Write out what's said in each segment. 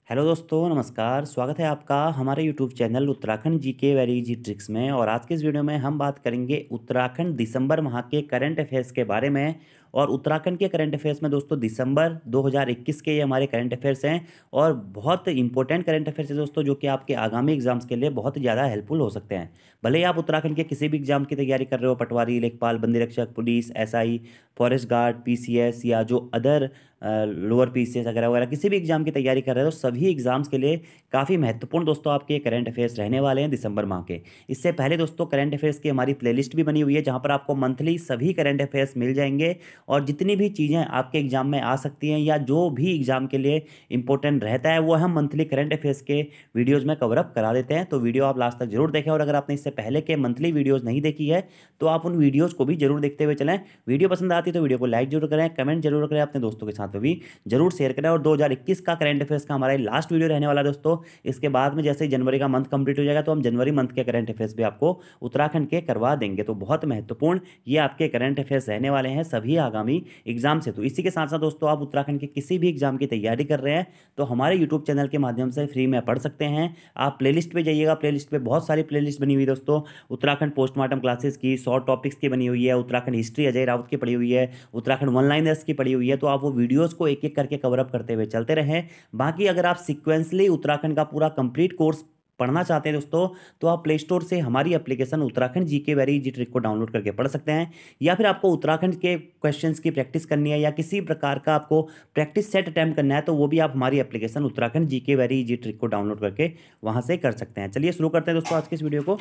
Hello दोस्तों, नमस्कार। स्वागत है आपका हमारे YouTube channel Uttarakhand GK very easy tricks में। और आज के इस वीडियो में हम बात करेंगे उत्तराखंड दिसंबर माह के करंट अफेयर्स के बारे में। और उत्तराखंड के करंट अफेयर्स में दोस्तों दिसंबर 2021 के ये हमारे करंट अफेयर्स हैं और बहुत इंपॉर्टेंट करंट अफेयर्स हैं दोस्तों, जो कि आपके आगामी एग्जाम्स के लिए बहुत ज़्यादा हेल्पफुल हो सकते हैं। भले ही आप उत्तराखंड के किसी भी एग्जाम की तैयारी कर रहे हो, पटवारी, लेखपाल, बंदी रक्षक, police, SI, forest guard, PCS या जो अदर लोअर पीसीएस वगैरह वगैरह किसी भी एग्जाम की तैयारी कर रहे हो, सभी एग्जाम्स के लिए काफ़ी महत्वपूर्ण दोस्तों आपके करंट अफेयर्स रहने वाले हैं दिसंबर माह के। इससे पहले दोस्तों करंट अफेयर्स की हमारी प्लेलिस्ट भी बनी हुई है, जहां पर आपको मंथली सभी करंट अफेयर्स मिल जाएंगे। और जितनी भी चीज़ें आपके एग्जाम में आ सकती हैं या जो भी एग्जाम के लिए इंपॉर्टेंट रहता है, वो हम मंथली करंट अफेयर्स के वीडियोज़ में कवर अप करा देते हैं। तो वीडियो आप लास्ट तक जरूर देखें। और अगर आपने इससे पहले के मंथली वीडियोज़ नहीं देखी है तो आप उन वीडियोज़ को भी जरूर देखते हुए चलें। वीडियो पसंद आती है तो वीडियो को लाइक जरूर करें, कमेंट जरूर करें, अपने दोस्तों के साथ भी जरूर शेयर करें। और 2021 का करंट अफेयर्स का हमारा लास्ट वीडियो रहने वाला है दोस्तों। इसके बाद में जैसे ही जनवरी का मंथ कंप्लीट हो जाएगा तो हम जनवरी मंथ के करंट अफेयर्स भी आपको उत्तराखंड के करवा देंगे। तो बहुत महत्वपूर्ण ये आपके करंट अफेयर्स रहने वाले हैं सभी आगामी एग्जाम से। तो इसी के साथ साथ दोस्तों आप उत्तराखंड के किसी भी एग्जाम की तैयारी कर रहे हैं तो हमारे यूट्यूब चैनल के माध्यम से फ्री में पढ़ सकते हैं। आप प्लेलिस्ट पे जाइएगा, प्लेलिस्ट पे बहुत सारी प्लेलिस्ट बनी हुई है दोस्तों। उत्तराखंड पोस्टमार्टम क्लासेस की, शॉर्ट टॉपिक्स की बनी हुई है, उत्तराखंड हिस्ट्री अजय राउत की पड़ी हुई है, उत्तराखंड वन लाइनर्स की पड़ी हुई है। तो आप वो वीडियोज़ को एक एक करके कवर अप करते हुए चलते रहें। बाकी अगर आप सिक्वेंसली उत्तराखंड का पूरा कंप्लीट कोर्स पढ़ना चाहते हैं दोस्तों, तो आप प्ले स्टोर से हमारी application Uttarakhand GK very easy trick को डाउनलोड करके पढ़ सकते हैं। या फिर आपको उत्तराखंड के क्वेश्चंस की प्रैक्टिस करनी है या किसी प्रकार का आपको प्रैक्टिस सेट अटेम्प्ट करना है, तो वो भी आप हमारी application Uttarakhand GK very easy trick को डाउनलोड करके वहां से कर सकते हैं। चलिए शुरू करते हैं दोस्तों आज के इस वीडियो को।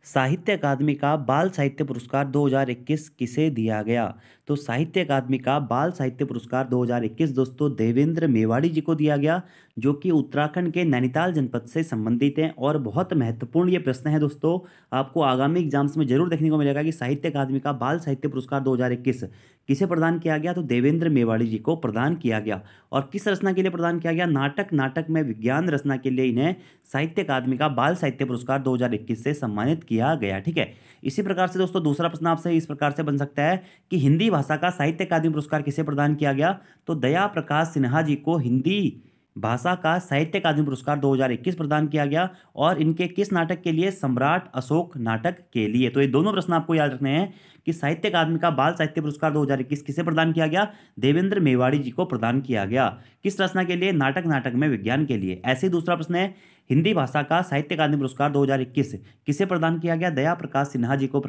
साहित्य अकादमी का बाल साहित्य पुरस्कार 2021 किसे दिया गया? तो साहित्य अकादमी का बाल साहित्य पुरस्कार 2021 दोस्तों देवेंद्र मेवाड़ी जी को दिया गया, जो कि उत्तराखंड के नैनीताल जनपद से संबंधित हैं। और बहुत महत्वपूर्ण ये प्रश्न है दोस्तों, आपको आगामी एग्जाम्स में जरूर देखने को मिलेगा कि साहित्य अकादमी का बाल साहित्य पुरस्कार 2021 किसे प्रदान किया गया? तो देवेंद्र मेवाड़ी जी को प्रदान किया गया। और किस रचना के लिए प्रदान किया गया? नाटक में विज्ञान रचना के लिए इन्हें साहित्य अकादमी का बाल साहित्य पुरस्कार 2021 से सम्मानित किया गया। ठीक है। इसी प्रकार से दोस्तों दूसरा प्रश्न आपसे इस प्रकार से बन सकता है कि हिंदी भाषा का साहित्य अकादमी पुरस्कार किसे प्रदान किया गया? तो दया प्रकाश सिन्हा जी को हिंदी भाषा का साहित्य अकादमी पुरस्कार 2021 प्रदान किया गया। और इनके किस नाटक के लिए? सम्राट अशोक नाटक के लिए। तो ये दोनों प्रश्न आपको याद रखने हैं कि साहित्य अकादमी का बाल साहित्य पुरस्कार 2021 किसे प्रदान किया गया? देवेंद्र मेवाड़ी जी को प्रदान किया गया। किस रचना के लिए? नाटक में विज्ञान के लिए। ऐसे ही दूसरा प्रश्न है, हिंदी भाषा का साहित्य अकादमी पुरस्कार 2021 किसे प्रदान किया गया? दया प्रकाश सिन्हा जी को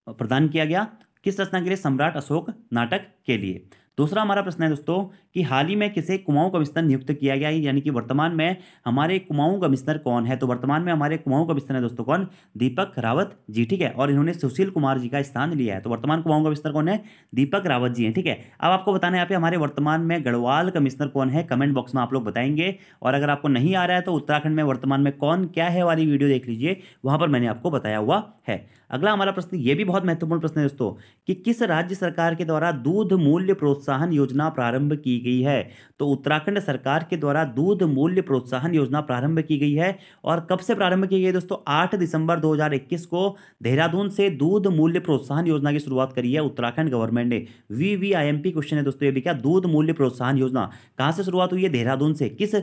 प्रदान किया गया। किस रचना के लिए? सम्राट अशोक नाटक के लिए। दूसरा हमारा प्रश्न है दोस्तों कि हाल ही में किसे कुमाऊं कमिश्नर नियुक्त किया गया है, यानी कि वर्तमान में हमारे कुमाऊं कमिश्नर कौन है? तो वर्तमान में हमारे कुमाऊं कमिश्नर है दोस्तों कौन? दीपक रावत जी। ठीक है। और इन्होंने सुशील कुमार जी का स्थान लिया है। तो वर्तमान कुमाऊं कमिश्नर कौन है? दीपक रावत जी हैं। ठीक है। अब आपको बताना है यहाँ पे हमारे वर्तमान में गढ़वाल कमिश्नर कौन है, कमेंट बॉक्स में आप लोग बताएंगे। और अगर आपको नहीं आ रहा है तो उत्तराखंड में वर्तमान में कौन क्या है वाली वीडियो देख लीजिए, वहां पर मैंने आपको बताया हुआ है। अगला हमारा प्रश्न, ये भी बहुत महत्वपूर्ण प्रश्न है दोस्तों, कि किस राज्य सरकार के द्वारा दूध मूल्य प्रोत्साहन योजना प्रारंभ की गई है? तो उत्तराखंड सरकार के द्वारा दूध मूल्य प्रोत्साहन योजना प्रारंभ की गई है। और कब से प्रारंभ की गई है दोस्तों? 8 दिसंबर 2021 को देहरादून से दूध मूल्य प्रोत्साहन योजना की शुरुआत करी है उत्तराखंड गवर्नमेंट ने। वीवीआईएमपी क्वेश्चन है दोस्तों ये भी। क्या दूध मूल्य प्रोत्साहन योजना कहां से शुरुआत हुई है? देहरादून से। किस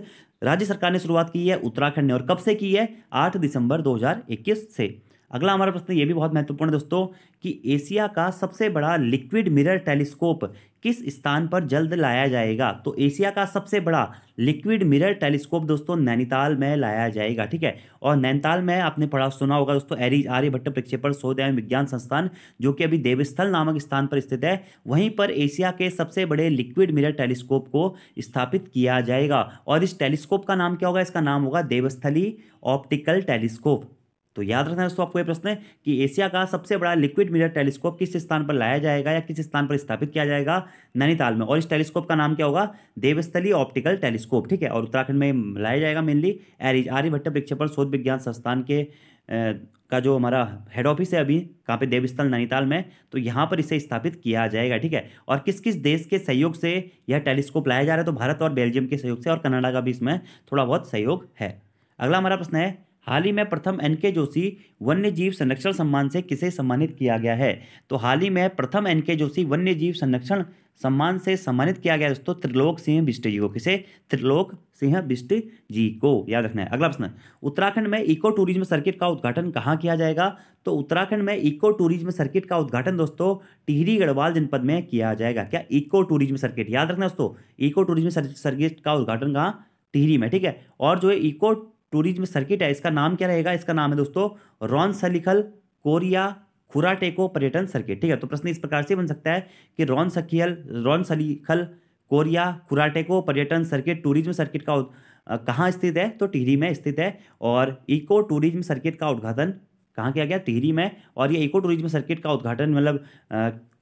राज्य सरकार ने शुरुआत की है? उत्तराखंड ने। और कब से की है? 8 दिसंबर 2021 से। अगला हमारा प्रश्न ये भी बहुत महत्वपूर्ण है दोस्तों, कि एशिया का सबसे बड़ा लिक्विड मिरर टेलीस्कोप किस स्थान पर जल्द लाया जाएगा? तो एशिया का सबसे बड़ा लिक्विड मिरर टेलीस्कोप दोस्तों नैनीताल में लाया जाएगा। ठीक है। और नैनीताल में आपने पढ़ा सुना होगा दोस्तों आर्यभट्ट प्रक्षेपण शोध एवं विज्ञान संस्थान, जो कि अभी देवस्थल नामक स्थान पर स्थित है, वहीं पर एशिया के सबसे बड़े लिक्विड मिरर टेलीस्कोप को स्थापित किया जाएगा। और इस टेलीस्कोप का नाम क्या होगा? इसका नाम होगा देवस्थली ऑप्टिकल टेलीस्कोप। तो याद रखना दोस्तों आपको ये प्रश्न है कि एशिया का सबसे बड़ा लिक्विड मिरर टेलीस्कोप किस स्थान पर लाया जाएगा या किस स्थान पर स्थापित किया जाएगा? नैनीताल में। और इस टेलीस्कोप का नाम क्या होगा? Devasthali optical telescope. ठीक है। और उत्तराखंड में लाया जाएगा मेनली आर्यभट्ट प्रक्षेपण शोध विज्ञान संस्थान के का जो हमारा हेड ऑफिस है अभी कहाँ पे? देवस्थल नैनीताल में। तो यहाँ पर इसे स्थापित किया जाएगा। ठीक है। और किस किस देश के सहयोग से यह टेलीस्कोप लाया जा रहा है? तो भारत और बेल्जियम के सहयोग से, और कनाडा का भी इसमें थोड़ा बहुत सहयोग है। अगला हमारा प्रश्न है, हाल ही में प्रथम एन.के. जोशी वन्य जीव संरक्षण सम्मान से किसे सम्मानित किया गया है? तो हाल ही में प्रथम एन.के. जोशी वन्य जीव संरक्षण सम्मान से सम्मानित किया गया दोस्तों त्रिलोक सिंह बिष्ट जी को। किसे? त्रिलोक सिंह बिष्ट जी को, याद रखना है। अगला प्रश्न, उत्तराखंड में इको टूरिज्म सर्किट का उद्घाटन कहाँ किया जाएगा? तो उत्तराखंड में इको टूरिज्म सर्किट का उद्घाटन दोस्तों टिहरी गढ़वाल जनपद में किया जाएगा। क्या? इको टूरिज्म सर्किट, याद रखना दोस्तों, इको टूरिज्म सर्किट का उद्घाटन कहाँ? टिहरी में, ठीक है। और जो इको टूरिज्म सर्किट है इसका नाम क्या रहेगा? इसका नाम है दोस्तों रौनसलिखल कोरिया खुराटेको पर्यटन सर्किट, ठीक है। तो प्रश्न इस प्रकार से बन सकता है कि रौनसलिखल कोरिया खुराटेको पर्यटन सर्किट टूरिज्म सर्किट का कहाँ स्थित है? तो टिहरी में स्थित है। और इको टूरिज्म सर्किट का उद्घाटन कहाँ किया गया? टिहरी में। और ये इको टूरिज्म सर्किट का उद्घाटन मतलब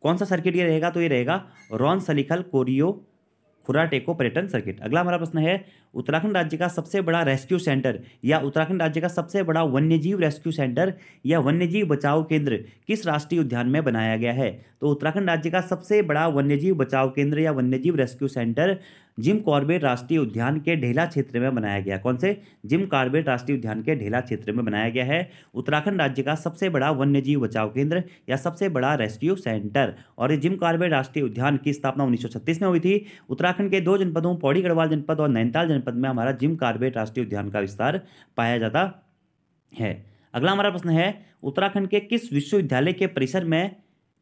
कौन सा सर्किट ये रहेगा? तो ये रहेगा रौनसलिखल कोरियो खुराटेको पर्यटन सर्किट। अगला हमारा प्रश्न है, उत्तराखंड राज्य का सबसे बड़ा रेस्क्यू सेंटर या उत्तराखंड राज्य का सबसे बड़ा वन्यजीव रेस्क्यू सेंटर या वन्यजीव बचाव केंद्र किस राष्ट्रीय उद्यान में बनाया गया है? तो उत्तराखंड राज्य का सबसे बड़ा वन्यजीव बचाव केंद्र या वन्यजीव रेस्क्यू सेंटर जिम कॉर्बेट राष्ट्रीय उद्यान के ढेला क्षेत्र में बनाया गया। कौन से? जिम कॉर्बेट राष्ट्रीय उद्यान के ढेला क्षेत्र में बनाया गया है उत्तराखंड राज्य का सबसे बड़ा वन्यजीव बचाव केंद्र या सबसे बड़ा रेस्क्यू सेंटर। और जिम कॉर्बेट राष्ट्रीय उद्यान की स्थापना 1936 में हुई थी। उत्तराखंड के 2 जनपदों पौड़ी गढ़वाल जनपद और नैनीताल जनपद में हमारा जिम कॉर्बेट राष्ट्रीय उद्यान का विस्तार पाया जाता है। अगला हमारा प्रश्न है, उत्तराखंड के किस विश्वविद्यालय के परिसर में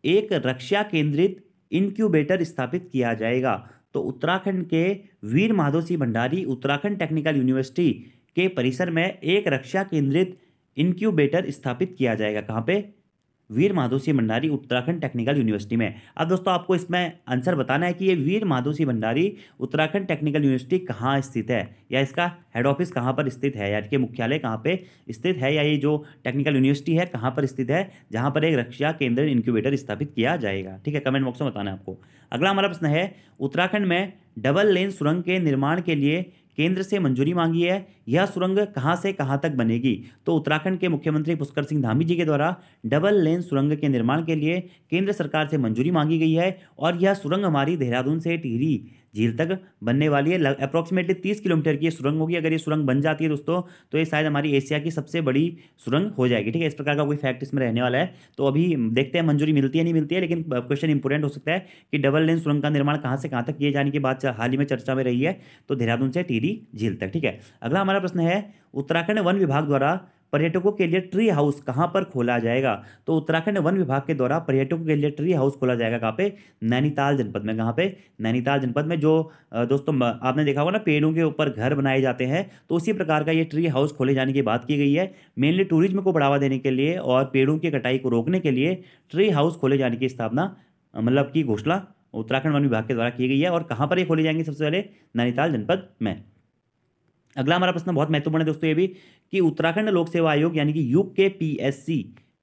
एक रक्षा केंद्रित इनक्यूबेटर स्थापित किया जाएगा? तो उत्तराखंड के वीर माधव सिंह भंडारी उत्तराखंड टेक्निकल यूनिवर्सिटी के परिसर में एक रक्षा केंद्रित इनक्यूबेटर स्थापित किया जाएगा। कहाँ पे? वीर माधव सिंह भंडारी उत्तराखंड टेक्निकल यूनिवर्सिटी में। अब दोस्तों आपको इसमें आंसर बताना है कि ये वीर माधव सिंह भंडारी उत्तराखंड टेक्निकल यूनिवर्सिटी कहाँ स्थित है या इसका हेड ऑफिस कहाँ पर स्थित है या इसके मुख्यालय कहाँ पे स्थित है या ये जो टेक्निकल यूनिवर्सिटी है कहाँ पर स्थित है जहाँ पर एक रक्षा केंद्र इनक्यूबेटर स्थापित किया जाएगा। ठीक है, कमेंट बॉक्स में बताना है आपको। अगला हमारा प्रश्न है, उत्तराखंड में डबल लेन सुरंग के निर्माण के लिए केंद्र से मंजूरी मांगी है। यह सुरंग कहां से कहां तक बनेगी? तो उत्तराखंड के मुख्यमंत्री पुष्कर सिंह धामी जी के द्वारा डबल लेन सुरंग के निर्माण के लिए केंद्र सरकार से मंजूरी मांगी गई है और यह सुरंग हमारी देहरादून से टिहरी झील तक बनने वाली है। अप्रॉक्सीमेटली 30 किलोमीटर की ये सुरंग होगी। अगर ये सुरंग बन जाती है दोस्तों तो ये शायद हमारी एशिया की सबसे बड़ी सुरंग हो जाएगी। ठीक है, इस प्रकार का कोई फैक्ट इसमें रहने वाला है। तो अभी देखते हैं मंजूरी मिलती है नहीं मिलती है, लेकिन क्वेश्चन इंपोर्टेंट हो सकता है कि डबल लेन सुरंग का निर्माण कहाँ से कहाँ तक किए जाने की बात हाल ही में चर्चा में रही है, तो देहरादून से टिहरी झील तक। ठीक है, अगला हमारा प्रश्न है, उत्तराखंड वन विभाग द्वारा पर्यटकों के लिए ट्री हाउस कहां पर खोला जाएगा? तो उत्तराखंड वन विभाग के द्वारा पर्यटकों के लिए ट्री हाउस खोला जाएगा कहां पे? नैनीताल जनपद में। कहां पे? नैनीताल जनपद में। जो दोस्तों आपने देखा होगा ना पेड़ों के ऊपर घर बनाए जाते हैं, तो उसी प्रकार का ये ट्री हाउस खोले जाने की बात की गई है। मेनली टूरिज्म को बढ़ावा देने के लिए और पेड़ों की कटाई को रोकने के लिए ट्री हाउस खोले जाने की स्थापना मतलब की घोषणा उत्तराखंड वन विभाग के द्वारा की गई है। और कहां पर ये खोले जाएंगे? सबसे पहले नैनीताल जनपद में। अगला हमारा प्रश्न बहुत महत्वपूर्ण है दोस्तों ये भी, कि उत्तराखंड लोक सेवा आयोग यानी कि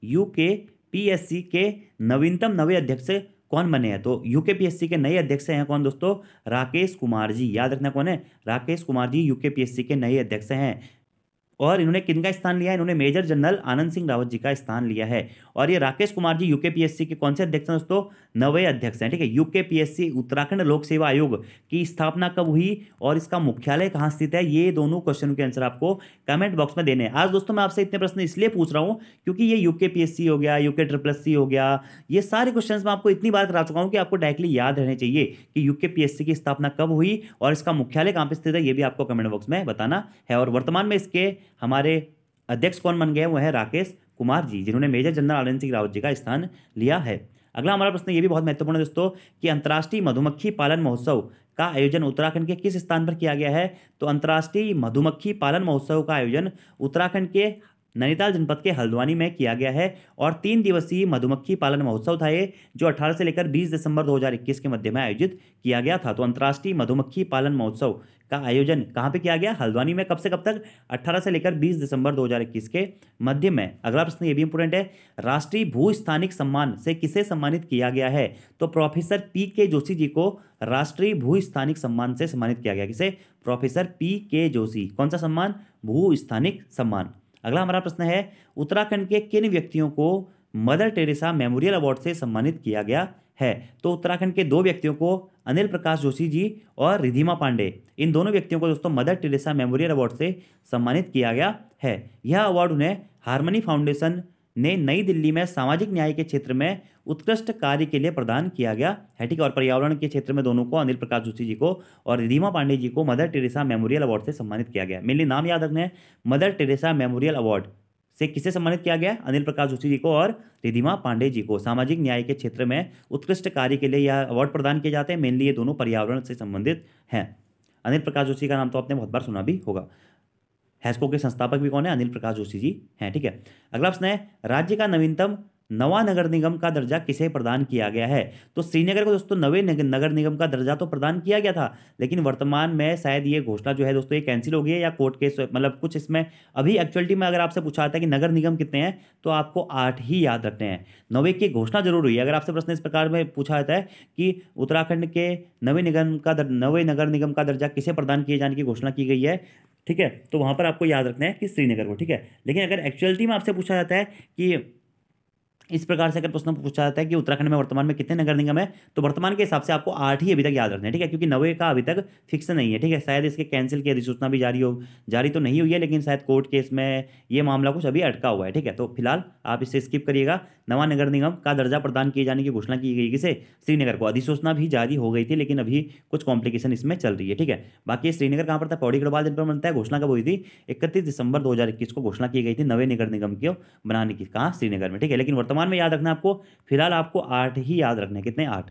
यूकेपीएससी के नवीनतम नवे अध्यक्ष कौन बने हैं? तो यूकेपीएससी के नए अध्यक्ष हैं कौन दोस्तों? राकेश कुमार जी। याद रखना कौन है? राकेश कुमार जी यूकेपीएससी के नए अध्यक्ष हैं। और इन्होंने किनका स्थान लिया है? इन्होंने मेजर जनरल आनंद सिंह रावत जी का स्थान लिया है। और ये राकेश कुमार जी यूकेपीएससी के कौन से अध्यक्ष हैं दोस्तों? नवे अध्यक्ष हैं। ठीक है, यूकेपीएससी उत्तराखंड लोक सेवा आयोग की स्थापना कब हुई और इसका मुख्यालय कहाँ स्थित है? ये दोनों क्वेश्चन के आंसर आपको कमेंट बॉक्स में देने हैं। आज दोस्तों मैं आपसे इतने प्रश्न इसलिए पूछ रहा हूँ क्योंकि ये यूकेपीएससी हो गया, यूके हो गया, ये सारे क्वेश्चन मैं आपको इतनी बार करा चुका हूँ कि आपको डायरेक्टली याद रहने चाहिए कि यूकेपीएससी की स्थापना कब हुई और इसका मुख्यालय कहाँ पे स्थित है, ये भी आपको कमेंट बॉक्स में बताना है। और वर्तमान में इसके हमारे अध्यक्ष कौन बन गए? वो है राकेश कुमार जी, जिन्होंने मेजर जनरल आनंद सिंह रावत जी का स्थान लिया है। अगला हमारा प्रश्न ये भी बहुत महत्वपूर्ण है दोस्तों, कि अंतर्राष्ट्रीय मधुमक्खी पालन महोत्सव का आयोजन उत्तराखंड के किस स्थान पर किया गया है? तो अंतर्राष्ट्रीय मधुमक्खी पालन महोत्सव का आयोजन उत्तराखंड के नैनीताल जनपद के हल्द्वानी में किया गया है। और 3 दिवसीय मधुमक्खी पालन महोत्सव था ये, जो 18 से लेकर 20 दिसंबर 2021 के मध्य में आयोजित किया गया था। तो अंतर्राष्ट्रीय मधुमक्खी पालन महोत्सव का आयोजन कहाँ पे किया गया? हल्द्वानी में। कब से कब तक? 18 से लेकर 20 दिसंबर 2021 के मध्य में। अगला प्रश्न ये भी इंपोर्टेंट है, राष्ट्रीय भू स्थानिक सम्मान से किसे सम्मानित किया गया है? तो प्रोफेसर पी.के. जोशी जी को राष्ट्रीय भू स्थानिक सम्मान से सम्मानित किया गया। किसे? Professor P K. जोशी। कौन सा सम्मान? भू स्थानिक सम्मान। अगला हमारा प्रश्न है, उत्तराखंड के किन व्यक्तियों को मदर टेरेसा मेमोरियल अवार्ड से सम्मानित किया गया है। तो उत्तराखंड के 2 व्यक्तियों को, अनिल प्रकाश जोशी जी और रिधिमा पांडे, इन दोनों व्यक्तियों को दोस्तों मदर टेरेसा मेमोरियल अवार्ड से सम्मानित किया गया है। यह अवार्ड उन्हें हार्मनी फाउंडेशन ने नई दिल्ली में सामाजिक न्याय के क्षेत्र में उत्कृष्ट कार्य के लिए प्रदान किया गया है। ठीक है, और पर्यावरण के क्षेत्र में दोनों को, अनिल प्रकाश जोशी जी को और रिधिमा पांडे जी को, मदर टेरेसा मेमोरियल अवार्ड से सम्मानित किया गया। मेनली नाम याद रखना है, मदर टेरेसा मेमोरियल अवार्ड से किसे सम्मानित किया गया? अनिल प्रकाश जोशी जी को और रिधिमा पांडे जी को। सामाजिक न्याय के क्षेत्र में उत्कृष्ट कार्य के लिए यह अवार्ड प्रदान किए जाते हैं। मेनली ये दोनों पर्यावरण से संबंधित हैं। अनिल प्रकाश जोशी का नाम तो आपने बहुत बार सुना भी होगा। हैस्को के संस्थापक भी कौन है? अनिल प्रकाश जोशी जी हैं। ठीक है, अगला प्रश्न है, राज्य का नवीनतम नवा नगर निगम का दर्जा किसे प्रदान किया गया है? तो श्रीनगर को दोस्तों नवे नगर निगम का दर्जा तो प्रदान किया गया था, लेकिन वर्तमान में शायद ये घोषणा जो है दोस्तों ये कैंसिल हो गई है, या कोर्ट केस, मतलब कुछ इसमें अभी एक्चुअलिटी में अगर आपसे पूछा जाता है कि नगर निगम कितने हैं, तो आपको 8 ही याद रखने हैं। 9वें की घोषणा जरूर हुई है। अगर आपसे प्रश्न इस प्रकार में पूछा जाता है कि उत्तराखंड के नवे नगर निगम का दर्जा किसे प्रदान किए जाने की घोषणा की गई है, ठीक है, तो वहां पर आपको याद रखना है कि श्रीनगर को। ठीक है, लेकिन अगर एक्चुअलिटी में आपसे पूछा जाता है कि इस प्रकार से अगर प्रश्न पूछा जाता है कि उत्तराखंड में वर्तमान में कितने नगर निगम है, तो वर्तमान के हिसाब से आपको 8 ही अभी तक याद रखना है। ठीक है, क्योंकि 9वें का अभी तक फिक्स नहीं है। ठीक है, शायद इसके कैंसिल की अधिसूचना भी जारी तो नहीं हुई है, लेकिन शायद कोर्ट केस में ये मामला कुछ अभी अटका हुआ है। ठीक है, तो फिलहाल आप इसे स्किप करिएगा। नवा नगर निगम का दर्जा प्रदान किए जाने की घोषणा की गई किसे? श्रीनगर को। अधिसूचना भी जारी हो गई थी, लेकिन अभी कुछ कॉम्प्लिकेशन इसमें चल रही है। ठीक है, बाकी श्रीनगर कहाँ पर था? पौड़ी गढ़वाल जनपद बनता है। घोषणा कब हुई थी? 31 दिसंबर 2021 को घोषणा की गई थी नवे नगर निगम को बनाने की। कहाँ? श्रीनगर में। ठीक है, लेकिन वर्तमान में याद रखना आपको, फिलहाल आपको 8 ही याद रखने। कितने? 8।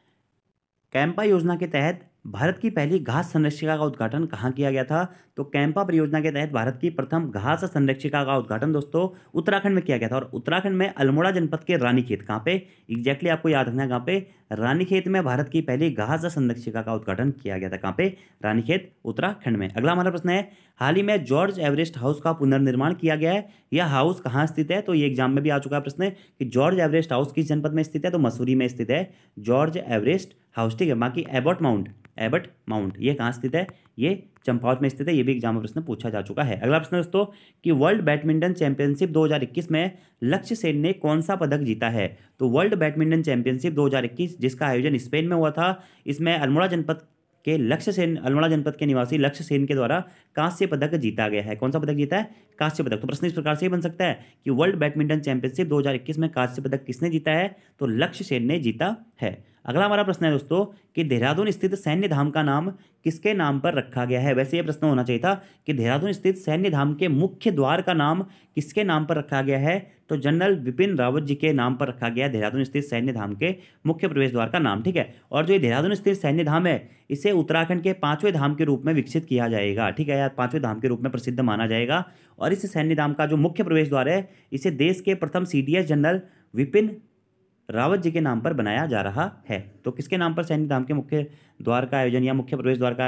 कैंपा योजना के तहत भारत की पहली घास संरक्षिका का उद्घाटन कहाँ किया गया था? तो कैंपा परियोजना के तहत भारत की प्रथम घास संरक्षिका का उद्घाटन दोस्तों उत्तराखंड में किया गया था, और उत्तराखंड में अल्मोड़ा जनपद के रानीखेत। कहाँ पे एग्जैक्टली आपको याद रखना है, कहाँ पे? रानीखेत में भारत की पहली घास संरक्षिका का उद्घाटन किया गया था। कहाँ पे? रानीखेत, उत्तराखंड में। अगला हमारा प्रश्न है, हाल ही में जॉर्ज एवरेस्ट हाउस का पुनर्निर्माण किया गया है। यह हाउस कहाँ स्थित है? तो ये एग्जाम में भी आ चुका है प्रश्न कि जॉर्ज एवरेस्ट हाउस किस जनपद में स्थित है? तो मसूरी में स्थित है जॉर्ज एवरेस्ट हाउस। ठीक है, बाकी एबट माउंट ये कहाँ स्थित है? ये चंपावत में स्थित है। ये भी एग्जाम में प्रश्न पूछा जा चुका है। अगला प्रश्न दोस्तों कि वर्ल्ड बैडमिंटन चैंपियनशिप 2021 में लक्ष्य सेन ने कौन सा पदक जीता है? तो वर्ल्ड बैडमिंटन चैंपियनशिप 2021 जिसका आयोजन स्पेन में हुआ था, इसमें अल्मोड़ा जनपद के निवासी लक्ष्य सेन के द्वारा कांस्य पदक जीता गया है। कौन सा पदक जीता है? कांस्य पदक। तो प्रश्न इस प्रकार से बन सकता है कि वर्ल्ड बैडमिंटन चैंपियनशिप 2021 में कांस्य पदक किसने जीता है? तो लक्ष्य सेन ने जीता है। अगला हमारा प्रश्न है दोस्तों कि देहरादून स्थित सैन्य धाम का नाम किसके नाम पर रखा गया है? वैसे ये प्रश्न होना चाहिए था कि देहरादून स्थित सैन्य धाम के मुख्य द्वार का नाम किसके नाम पर रखा गया है? तो जनरल विपिन रावत जी के नाम पर रखा गया है देहरादून स्थित सैन्य धाम के मुख्य प्रवेश द्वार का नाम। ठीक है, और जो ये देहरादून स्थित सैन्य धाम है, इसे उत्तराखंड के 5वें धाम के रूप में विकसित किया जाएगा। ठीक है, यार 5वें धाम के रूप में प्रसिद्ध माना जाएगा। और इस सैन्य धाम का जो मुख्य प्रवेश द्वार है, इसे देश के प्रथम CDS जनरल विपिन रावत जी के नाम पर बनाया जा रहा है। तो किसके नाम पर सैन्य धाम के मुख्य द्वार का आयोजन या मुख्य प्रवेश द्वार का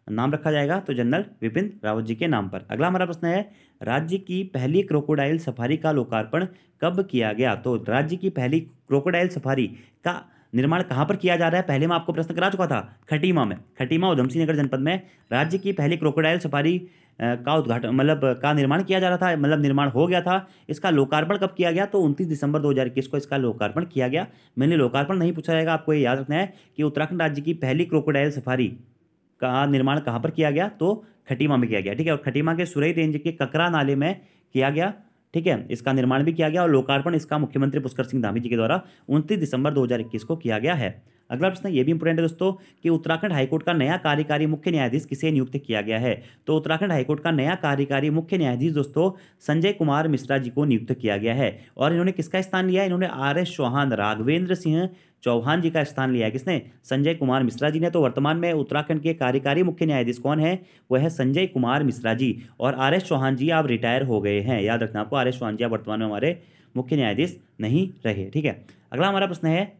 नाम रखा जाएगा? तो जनरल विपिन रावत जी के नाम पर। अगला हमारा प्रश्न है, राज्य की पहली क्रोकोडाइल सफारी का लोकार्पण कब किया गया? तो राज्य की पहली क्रोकोडाइल सफारी का निर्माण कहाँ पर किया जा रहा है? पहले मैं आपको प्रश्न करा चुका था, खटीमा में। खटीमा उधमसिंह नगर जनपद में राज्य की पहली क्रोकोडाइल सफारी का उद्घाटन का निर्माण किया जा रहा था, मतलब निर्माण हो गया था। इसका लोकार्पण कब किया गया? तो 29 दिसंबर 2021 को इसका लोकार्पण किया गया। मैंने लोकार्पण नहीं पूछा जाएगा, आपको ये याद रखना है कि उत्तराखंड राज्य की पहली क्रोकोडाइल सफारी का निर्माण कहाँ पर किया गया? तो खटीमा में किया गया। ठीक है, और खटीमा के सुरई रेंज के ककरा नाले में किया गया। ठीक है, इसका निर्माण भी किया गया और लोकार्पण इसका मुख्यमंत्री पुष्कर सिंह धामी जी के द्वारा 29 दिसंबर 2021 को किया गया है। अगला प्रश्न ये भी इंपॉर्टेंट है दोस्तों कि उत्तराखंड हाईकोर्ट का नया कार्यकारी मुख्य न्यायाधीश किसे नियुक्त किया गया है? तो उत्तराखंड हाईकोर्ट का नया कार्यकारी मुख्य न्यायाधीश दोस्तों संजय कुमार मिश्रा जी को नियुक्त किया गया है। और इन्होंने किसका स्थान लिया है? इन्होंने RS चौहान, राघवेंद्र सिंह चौहान जी का स्थान लिया है। किसने? संजय कुमार मिश्रा जी ने। तो वर्तमान में उत्तराखंड के कार्यकारी मुख्य न्यायाधीश कौन है? वह है संजय कुमार मिश्रा जी। और RS चौहान जी आप रिटायर हो गए हैं, याद रखना आपको, RS चौहान जी आप वर्तमान में हमारे मुख्य न्यायाधीश नहीं रहे। ठीक है, अगला हमारा प्रश्न है,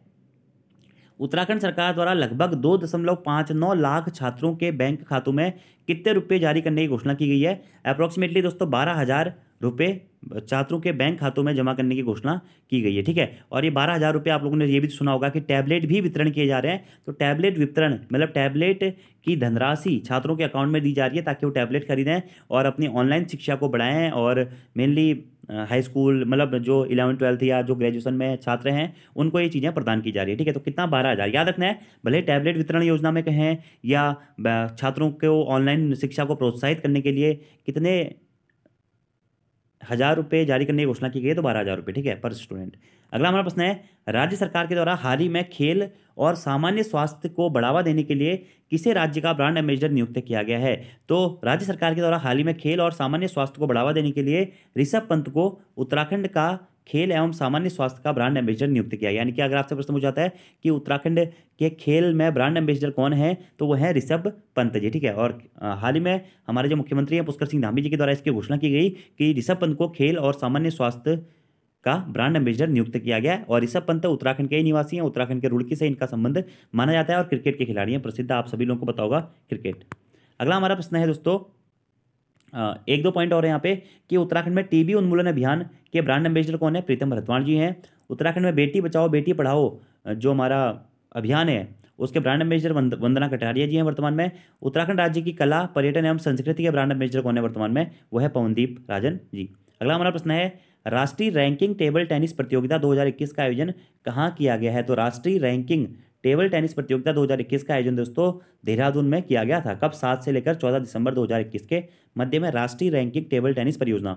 उत्तराखंड सरकार द्वारा लगभग 2.59 लाख छात्रों के बैंक खातों में कितने रुपए जारी करने की घोषणा की गई है? अप्रोक्सीमेटली दोस्तों 12,000 रुपये छात्रों के बैंक खातों में जमा करने की घोषणा की गई है, ठीक है। और ये 12,000 रुपये, आप लोगों ने ये भी सुना होगा कि टैबलेट भी वितरण किए जा रहे हैं। तो टैबलेट वितरण मतलब टैबलेट की धनराशि छात्रों के अकाउंट में दी जा रही है ताकि वो टैबलेट खरीदें और अपनी ऑनलाइन शिक्षा को बढ़ाएं। और मेनली हाई स्कूल मतलब जो 11वीं 12वीं या जो ग्रेजुएशन में छात्र हैं उनको ये चीज़ें प्रदान की जा रही है, ठीक है। तो कितना 12,000 याद रखना है, भले टैबलेट वितरण योजना में कहें या छात्रों को ऑनलाइन शिक्षा को प्रोत्साहित करने के लिए कितने 1,000 रुपये जारी करने की घोषणा की गई है, तो 12,000 रुपये, ठीक है, पर स्टूडेंट। अगला हमारा प्रश्न है, राज्य सरकार के द्वारा हाल ही में खेल और सामान्य स्वास्थ्य को बढ़ावा देने के लिए किसे राज्य का ब्रांड एम्बेसडर नियुक्त किया गया है? तो राज्य सरकार के द्वारा हाल ही में खेल और सामान्य स्वास्थ्य को बढ़ावा देने के लिए ऋषभ पंत को उत्तराखंड का खेल एवं सामान्य स्वास्थ्य का ब्रांड एम्बेसडर नियुक्त किया। यानी कि अगर आपसे प्रश्न पूछा जाता है कि उत्तराखंड के खेल में ब्रांड एम्बेसडर कौन है, तो वो है ऋषभ पंत जी, ठीक है। और हाल ही में हमारे जो मुख्यमंत्री हैं पुष्कर सिंह धामी जी के द्वारा इसकी घोषणा की गई कि ऋषभ पंत को खेल और सामान्य स्वास्थ्य का ब्रांड एम्बेसडर नियुक्त किया गया है। और ऋषभ पंत उत्तराखंड के ही निवासी हैं, उत्तराखंड के रुड़की से इनका संबंध माना जाता है और क्रिकेट के खिलाड़ी हैं, प्रसिद्ध, आप सभी लोगों को पता होगा क्रिकेट। अगला हमारा प्रश्न है दोस्तों, एक दो पॉइंट और यहाँ पे कि उत्तराखंड में टीबी उन्मूलन अभियान के ब्रांड एम्बेसडर कौन है? प्रीतम भरतवाल जी हैं। उत्तराखंड में बेटी बचाओ बेटी पढ़ाओ जो हमारा अभियान है उसके ब्रांड एम्बेसडर वंदना कटारिया जी हैं वर्तमान में। उत्तराखंड राज्य की कला पर्यटन एवं संस्कृति के ब्रांड एम्बेसडर कौन है वर्तमान में? वो है पवनदीप राजन जी। अगला हमारा प्रश्न है, राष्ट्रीय रैंकिंग टेबल टेनिस प्रतियोगिता 2021 का आयोजन कहाँ किया गया है? तो राष्ट्रीय रैंकिंग टेबल टेनिस प्रतियोगिता 2021 का आयोजन दोस्तों देहरादून में किया गया था। कब? 7 से लेकर 14 दिसंबर 2021 के मध्य में राष्ट्रीय रैंकिंग टेबल टेनिस परियोजना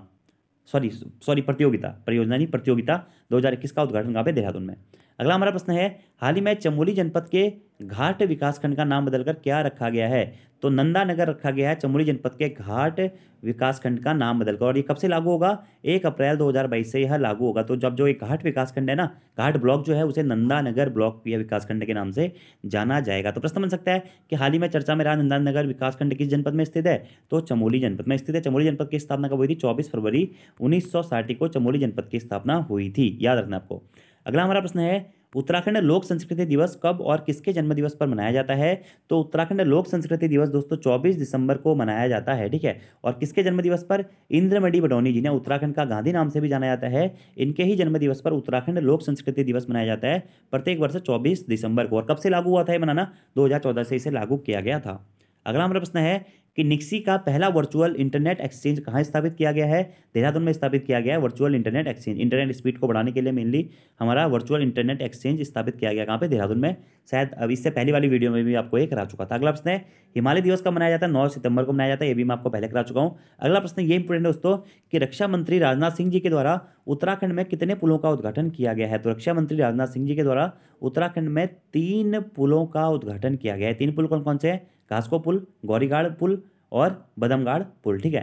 प्रतियोगिता 2021 का उद्घाटन कहाँ पे? देहरादून में। अगला हमारा प्रश्न है, हाल ही में चमोली जनपद के घाट विकासखंड का नाम बदलकर क्या रखा गया है? तो नंदा नगर रखा गया है चमोली जनपद के घाट विकासखंड का नाम बदलकर। और ये कब से लागू होगा? 1 अप्रैल 2022 से यह लागू होगा। तो जब जो एक घाट विकासखंड है ना, घाट ब्लॉक जो है उसे नंदा नगर ब्लॉक या विकासखंड के नाम से जाना जाएगा। तो प्रश्न बन सकता है कि हाल ही में चर्चा में रहा नंदा नगर विकासखंड किस जनपद में स्थित है? तो चमोली जनपद में स्थित है। चमोली जनपद की स्थापना कब हुई थी? 24 फरवरी 1960 को चमोली जनपद की स्थापना हुई थी, याद रखना आपको। अगला हमारा प्रश्न है, उत्तराखंड लोक संस्कृति दिवस कब और किसके जन्म दिवस पर मनाया जाता है? तो उत्तराखंड लोक संस्कृति दिवस दोस्तों 24 दिसंबर को मनाया जाता है, ठीक है। और किसके जन्म दिवस पर? इंद्रमणि बडौनी जिन्हें उत्तराखंड का गांधी नाम से भी जाना जाता है, इनके ही जन्म दिवस पर उत्तराखंड लोक संस्कृति दिवस मनाया जाता है प्रत्येक वर्ष 24 दिसंबर को। और कब से लागू हुआ था ये मनाना? 2014 से इसे लागू किया गया था। अगला हमारा प्रश्न है कि निक्सी का पहला वर्चुअल इंटरनेट एक्सचेंज कहाँ स्थापित किया गया है? देहरादून में स्थापित किया गया है virtual internet exchange. Internet speed को बढ़ाने के लिए मेनली हमारा वर्चुअल इंटरनेट एक्सचेंज स्थापित किया गया कहाँ पे? देहरादून में। शायद अब इससे पहली वाली वीडियो में भी आपको ये करा चुका था। अगला प्रश्न है, हिमालय दिवस कब मनाया जाता है? 9 सितंबर को मनाया जाता है, ये भी मैं आपको पहले करा चुका हूँ। अगला प्रश्न ये इंपोर्टेंट है दोस्तों कि रक्षा मंत्री राजनाथ सिंह जी के द्वारा उत्तराखंड में कितने पुलों का उद्घाटन किया गया है? तो रक्षा मंत्री राजनाथ सिंह जी के द्वारा उत्तराखंड में 3 पुलों का उद्घाटन किया गया है। 3 पुल कौन कौन से हैं? घासको पुल, गौरीगाड़ पुल और बदमगाड़ पुल, ठीक है।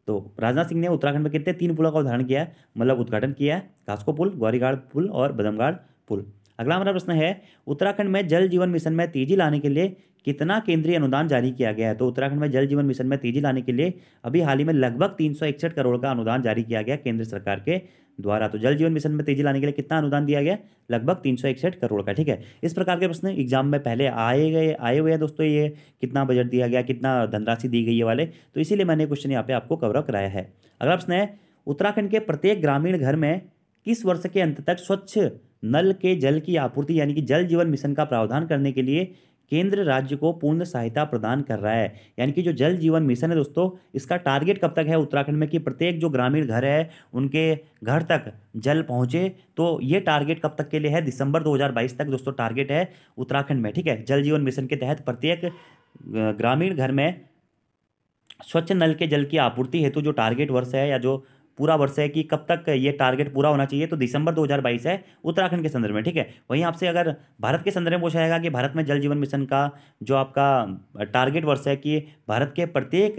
तो राजनाथ सिंह ने उत्तराखंड में कितने 3 पुलों का उद्घाटन किया है, मतलब उद्घाटन किया है? घासको पुल, गौरीगाड़ पुल और बदमगाड़ पुल। अगला हमारा प्रश्न है, उत्तराखंड में जल जीवन मिशन में तेजी लाने के लिए कितना केंद्रीय अनुदान जारी किया गया है? तो उत्तराखंड में जल जीवन मिशन में तेजी लाने के लिए अभी हाल ही में लगभग 361 करोड़ का अनुदान जारी किया गया केंद्र सरकार के द्वारा। तो जल जीवन मिशन में तेजी लाने के लिए कितना अनुदान दिया गया? लगभग 361 करोड़ का, ठीक है। इस प्रकार के प्रश्न एग्जाम में पहले आए हुए हैं दोस्तों, ये कितना बजट दिया गया, कितना धनराशि दी गई है वाले, तो इसीलिए मैंने क्वेश्चन यहाँ पे आपको कवर अप कराया है। अगला प्रश्न है, उत्तराखंड के प्रत्येक ग्रामीण घर में किस वर्ष के अंत तक स्वच्छ नल के जल की आपूर्ति यानी कि जल जीवन मिशन का प्रावधान करने के लिए केंद्र राज्य को पूर्ण सहायता प्रदान कर रहा है? यानी कि जो जल जीवन मिशन है दोस्तों, इसका टारगेट कब तक है उत्तराखंड में कि प्रत्येक जो ग्रामीण घर है उनके घर तक जल पहुंचे? तो ये टारगेट कब तक के लिए है? दिसंबर 2022 तक दोस्तों टारगेट है उत्तराखंड में, ठीक है। जल जीवन मिशन के तहत प्रत्येक ग्रामीण घर में स्वच्छ नल के जल की आपूर्ति हेतु जो टारगेट वर्ष है या जो पूरा वर्ष है कि कब तक ये टारगेट पूरा होना चाहिए, तो दिसंबर 2022 है उत्तराखंड के संदर्भ में, ठीक है। वहीं आपसे अगर भारत के संदर्भ में पूछा जाएगा कि भारत में जल जीवन मिशन का जो आपका टारगेट वर्ष है कि भारत के प्रत्येक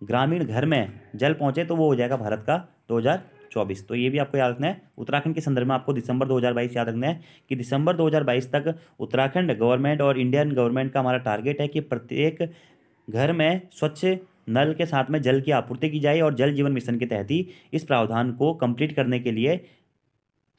ग्रामीण घर में जल पहुंचे, तो वो हो जाएगा भारत का 2024। तो ये भी आपको याद रखना है। उत्तराखंड के संदर्भ में आपको दिसंबर 2022 याद रखना है कि दिसंबर 2022 तक उत्तराखंड गवर्नमेंट और इंडियन गवर्नमेंट का हमारा टारगेट है कि प्रत्येक घर में स्वच्छ नल के साथ में जल की आपूर्ति की जाए और जल जीवन मिशन के तहत ही इस प्रावधान को कंप्लीट करने के लिए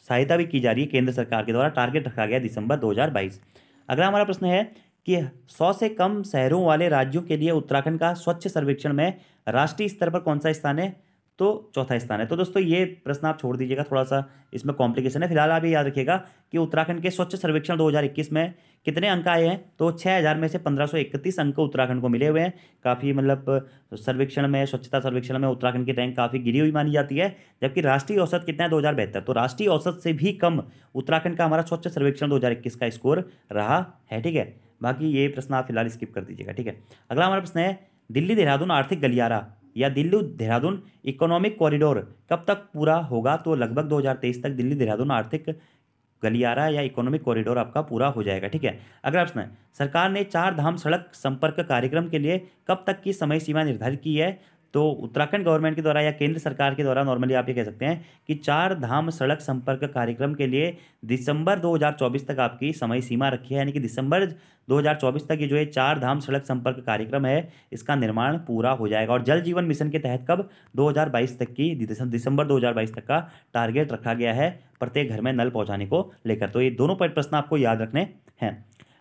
सहायता भी की जा रही है केंद्र सरकार के द्वारा। टारगेट रखा गया दिसंबर 2022। अगला हमारा प्रश्न है कि 100 से कम शहरों वाले राज्यों के लिए उत्तराखंड का स्वच्छ सर्वेक्षण में राष्ट्रीय स्तर पर कौन सा स्थान है? तो चौथा स्थान है। तो दोस्तों ये प्रश्न आप छोड़ दीजिएगा, थोड़ा सा इसमें कॉम्प्लिकेशन है। फिलहाल आप ये याद रखिएगा कि उत्तराखंड के स्वच्छ सर्वेक्षण 2021 में कितने अंक आए हैं, तो 6000 में से 1531 अंक उत्तराखंड को मिले हुए हैं। काफ़ी मतलब सर्वेक्षण में, स्वच्छता सर्वेक्षण में उत्तराखंड की रैंक काफ़ी गिरी हुई मानी जाती है। जबकि राष्ट्रीय औसत कितना है, 2072। तो राष्ट्रीय औसत से भी कम उत्तराखंड का हमारा स्वच्छ सर्वेक्षण 2021 का स्कोर रहा है। ठीक है, बाकी ये प्रश्न आप फिलहाल स्किप कर दीजिएगा। ठीक है, अगला हमारा प्रश्न है, दिल्ली देहरादून आर्थिक गलियारा या दिल्ली देहरादून इकोनॉमिक कॉरिडोर कब तक पूरा होगा? तो लगभग 2023 तक दिल्ली देहरादून आर्थिक गलियारा या इकोनॉमिक कॉरिडोर आपका पूरा हो जाएगा। ठीक है, अगला प्रश्न है, सरकार ने 4 धाम सड़क संपर्क कार्यक्रम के लिए कब तक की समय सीमा निर्धारित की है? तो उत्तराखंड गवर्नमेंट के द्वारा या केंद्र सरकार के द्वारा नॉर्मली आप ये कह सकते हैं कि 4 धाम सड़क संपर्क कार्यक्रम के लिए दिसंबर 2024 तक आपकी समय सीमा रखी है। यानी कि दिसंबर 2024 तक ये जो है 4 धाम सड़क संपर्क कार्यक्रम है, इसका निर्माण पूरा हो जाएगा। और जल जीवन मिशन के तहत कब? 2022 तक की, दिसंबर 2022 तक का टारगेट रखा गया है प्रत्येक घर में नल पहुंचाने को लेकर। तो ये दोनों प्रश्न आपको याद रखने हैं।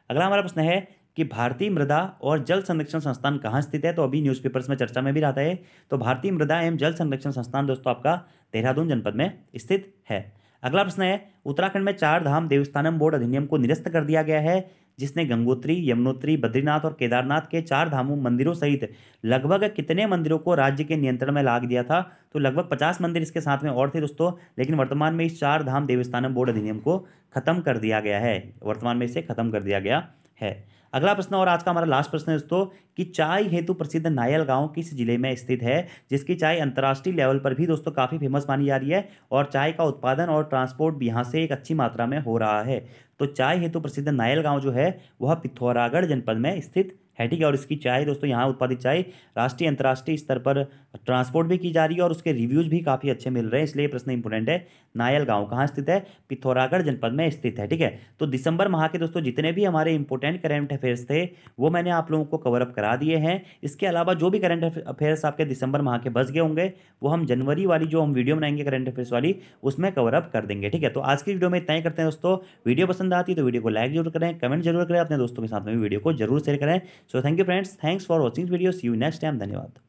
अगला हमारा प्रश्न है कि भारतीय मृदा और जल संरक्षण संस्थान कहाँ स्थित है? तो अभी न्यूज़पेपर्स में चर्चा में भी रहता है। तो भारतीय मृदा एवं जल संरक्षण संस्थान दोस्तों आपका देहरादून जनपद में स्थित है। अगला प्रश्न है, उत्तराखंड में 4 धाम देवस्थानम बोर्ड अधिनियम को निरस्त कर दिया गया है, जिसने गंगोत्री, यमुनोत्री, बद्रीनाथ और केदारनाथ के 4 धामों मंदिरों सहित लगभग कितने मंदिरों को राज्य के नियंत्रण में ला दिया था? तो लगभग 50 मंदिर इसके साथ में और थे दोस्तों, लेकिन वर्तमान में इस 4 धाम देवस्थानम बोर्ड अधिनियम को खत्म कर दिया गया है। वर्तमान में इसे खत्म कर दिया गया है। अगला प्रश्न और आज का हमारा लास्ट प्रश्न है दोस्तों कि चाय हेतु प्रसिद्ध नायल गांव किस जिले में स्थित है, जिसकी चाय अंतर्राष्ट्रीय लेवल पर भी दोस्तों काफ़ी फेमस मानी जा रही है और चाय का उत्पादन और ट्रांसपोर्ट भी यहाँ से एक अच्छी मात्रा में हो रहा है। तो चाय हेतु प्रसिद्ध नायल गांव जो है वह पिथौरागढ़ जनपद में स्थित है। ठीक है, और इसकी चाय दोस्तों, यहाँ उत्पादित चाय राष्ट्रीय अंतर्राष्ट्रीय स्तर पर ट्रांसपोर्ट भी की जा रही है और उसके रिव्यूज भी काफ़ी अच्छे मिल रहे हैं, इसलिए प्रश्न इंपोर्टेंट है। नायल गांव कहाँ स्थित है? पिथौरागढ़ जनपद में स्थित है। ठीक है, तो दिसंबर माह के दोस्तों जितने भी हमारे इंपोर्टेंट करंट अफेयर्स थे वो मैंने आप लोगों को कवर अप करा दिए हैं। इसके अलावा जो भी करंट अफेयर्स आपके दिसंबर माह के बच गए होंगे वो हम जनवरी वाली जो हम वीडियो बनाएंगे करंट अफेयर्स वाली, उसमें कवर अप कर देंगे। ठीक है, तो आज की वीडियो में इतना ही करते हैं दोस्तों। वीडियो पसंद आती है तो वीडियो को लाइक जरूर करें, कमेंट जरूर करें, अपने दोस्तों के साथ में भी वीडियो को जरूर शेयर करें। So thank you friends, thanks for watching video, see you next time, धन्यवाद।